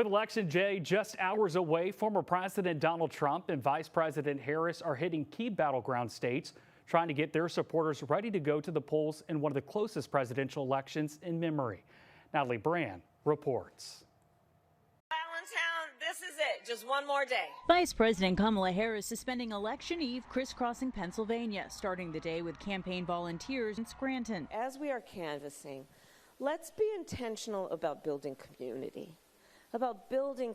With Election Day just hours away, former President Donald Trump and Vice President Harris are hitting key battleground states, trying to get their supporters ready to go to the polls in one of the closest presidential elections in memory. Natalie Brand reports. Allentown, this is it. Just one more day. Vice President Kamala Harris is spending Election Eve crisscrossing Pennsylvania, starting the day with campaign volunteers in Scranton. As we are canvassing, let's be intentional about building community. About building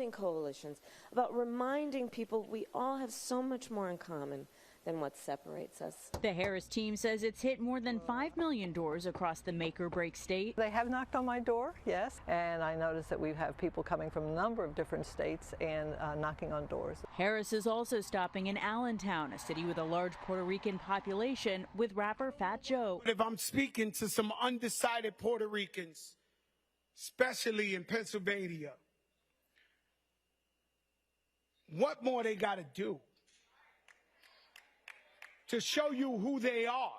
coalitions, about reminding people we all have so much more in common than what separates us. The Harris team says it's hit more than 5 million doors across the make-or-break state. They have knocked on my door, yes, and I noticed that we have people coming from a number of different states and knocking on doors. Harris is also stopping in Allentown, a city with a large Puerto Rican population, with rapper Fat Joe. If I'm speaking to some undecided Puerto Ricans, especially in Pennsylvania, what more they got to do to show you who they are?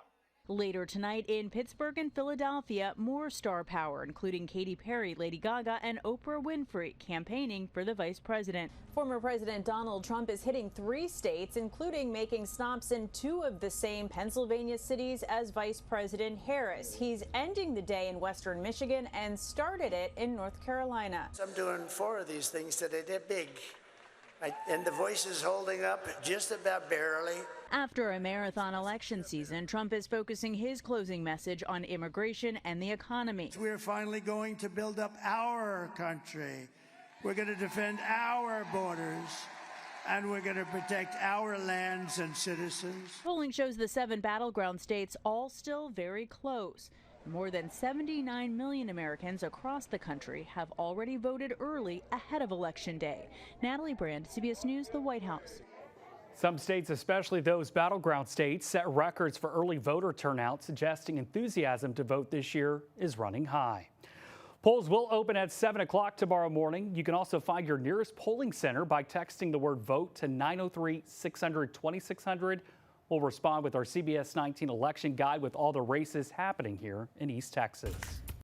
Later tonight in Pittsburgh and Philadelphia, more star power, including Katy Perry, Lady Gaga, and Oprah Winfrey, campaigning for the vice president. Former President Donald Trump is hitting 3 states, including making stops in 2 of the same Pennsylvania cities as Vice President Harris. He's ending the day in Western Michigan and started it in North Carolina. I'm doing 4 of these things today. They're big. And the voice is holding up just about barely. After a marathon election season, Trump is focusing his closing message on immigration and the economy. We're finally going to build up our country. We're going to defend our borders, and we're going to protect our lands and citizens. Polling shows the 7 battleground states all still very close. More than 79 million Americans across the country have already voted early ahead of Election Day. Natalie Brand, CBS News, the White House. Some states, especially those battleground states, set records for early voter turnout, suggesting enthusiasm to vote this year is running high. Polls will open at 7 o'clock tomorrow morning. You can also find your nearest polling center by texting the word VOTE to 903-600-2600. We'll respond with our CBS 19 election guide with all the races happening here in East Texas.